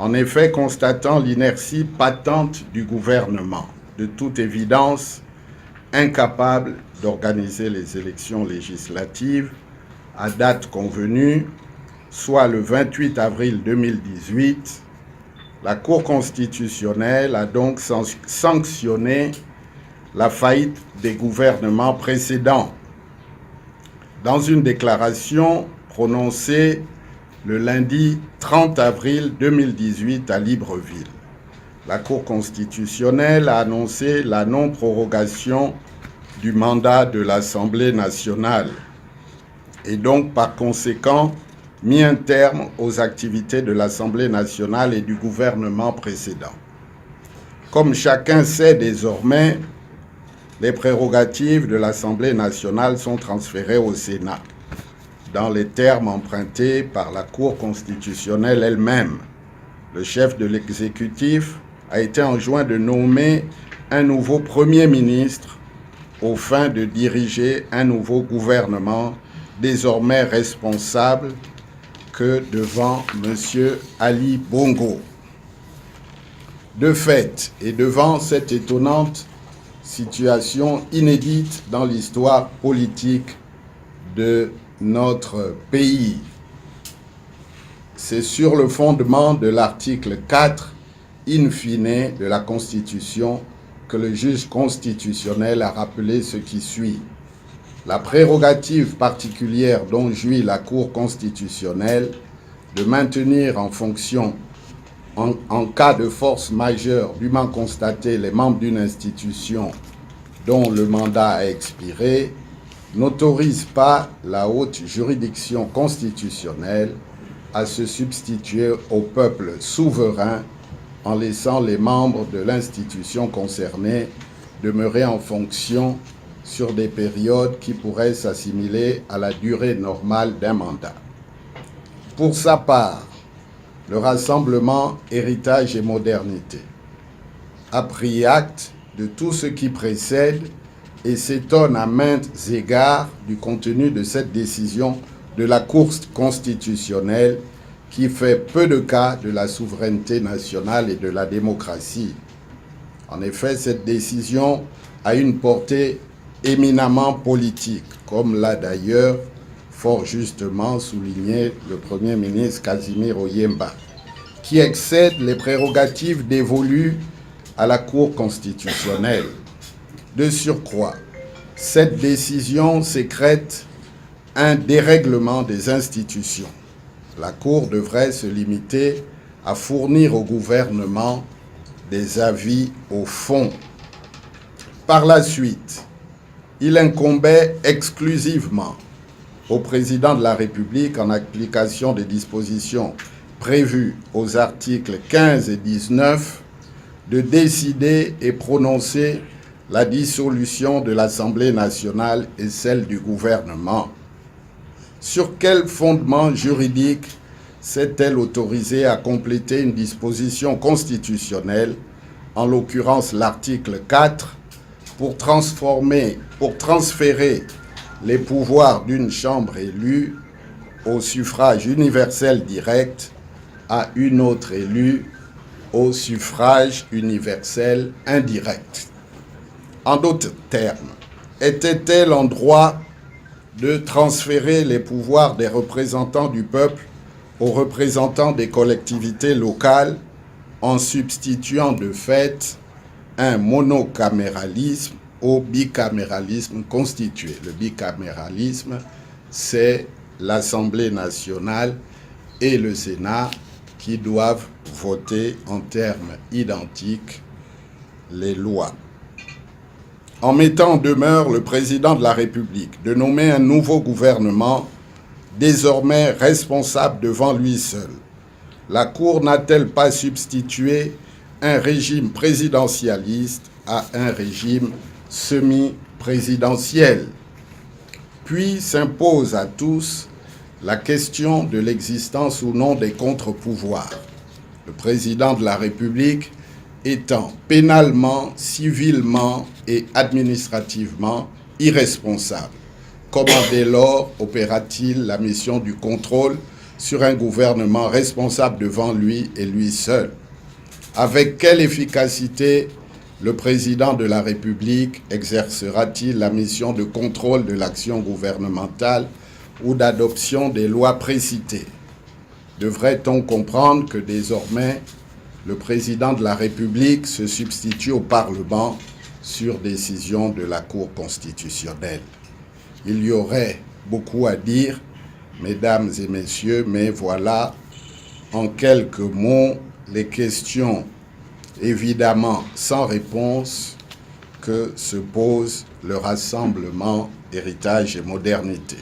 En effet, constatant l'inertie patente du gouvernement, de toute évidence incapable d'organiser les élections législatives à date convenue, soit le 28 avril 2018, la Cour constitutionnelle a donc sanctionné la faillite des gouvernements précédents. Dans une déclaration prononcée le lundi 30 avril 2018 à Libreville, la Cour constitutionnelle a annoncé la non-prorogation du mandat de l'Assemblée nationale et donc par conséquent mis un terme aux activités de l'Assemblée nationale et du gouvernement précédent. Comme chacun sait désormais, les prérogatives de l'Assemblée nationale sont transférées au Sénat, dans les termes empruntés par la Cour constitutionnelle elle-même. Le chef de l'exécutif a été enjoint de nommer un nouveau Premier ministre aux fins de diriger un nouveau gouvernement désormais responsable que devant M. Ali Bongo. De fait, et devant cette étonnante situation inédite dans l'histoire politique de notre pays, c'est sur le fondement de l'article 4, in fine, de la Constitution, que le juge constitutionnel a rappelé ce qui suit. La prérogative particulière dont jouit la Cour constitutionnelle de maintenir en fonction, en cas de force majeure dûment constatée, les membres d'une institution dont le mandat a expiré, n'autorise pas la haute juridiction constitutionnelle à se substituer au peuple souverain en laissant les membres de l'institution concernée demeurer en fonction sur des périodes qui pourraient s'assimiler à la durée normale d'un mandat. Pour sa part, le Rassemblement Héritage et Modernité a pris acte de tout ce qui précède et s'étonne à maints égards du contenu de cette décision de la Cour constitutionnelle qui fait peu de cas de la souveraineté nationale et de la démocratie. En effet, cette décision a une portée éminemment politique, comme l'a d'ailleurs fort justement souligné le Premier ministre Casimir Oyemba, qui excède les prérogatives dévolues à la Cour constitutionnelle. De surcroît, cette décision sécrète un dérèglement des institutions. La Cour devrait se limiter à fournir au gouvernement des avis au fond. Par la suite, il incombait exclusivement au président de la République, en application des dispositions prévues aux articles 15 et 19, de décider et prononcer la dissolution de l'Assemblée nationale et celle du gouvernement. Sur quel fondement juridique s'est-elle autorisée à compléter une disposition constitutionnelle, en l'occurrence l'article 4, pour transférer les pouvoirs d'une chambre élue au suffrage universel direct à une autre élue au suffrage universel indirect? En d'autres termes, était-elle en droit de transférer les pouvoirs des représentants du peuple aux représentants des collectivités locales en substituant de fait un monocaméralisme au bicaméralisme constitué? Le bicaméralisme, c'est l'Assemblée nationale et le Sénat qui doivent voter en termes identiques les lois. En mettant en demeure le président de la République de nommer un nouveau gouvernement désormais responsable devant lui seul, la Cour n'a-t-elle pas substitué un régime présidentialiste à un régime semi-présidentiel? Puis s'impose à tous la question de l'existence ou non des contre-pouvoirs, le président de la République étant pénalement, civilement et administrativement irresponsable. Comment dès lors opéra-t-il la mission du contrôle sur un gouvernement responsable devant lui et lui seul? Avec quelle efficacité le président de la République exercera-t-il la mission de contrôle de l'action gouvernementale ou d'adoption des lois précitées? Devrait-on comprendre que désormais, le président de la République se substitue au Parlement sur décision de la Cour constitutionnelle? Il y aurait beaucoup à dire, mesdames et messieurs, mais voilà en quelques mots les questions évidemment sans réponse que se pose le rassemblement Héritage et Modernité.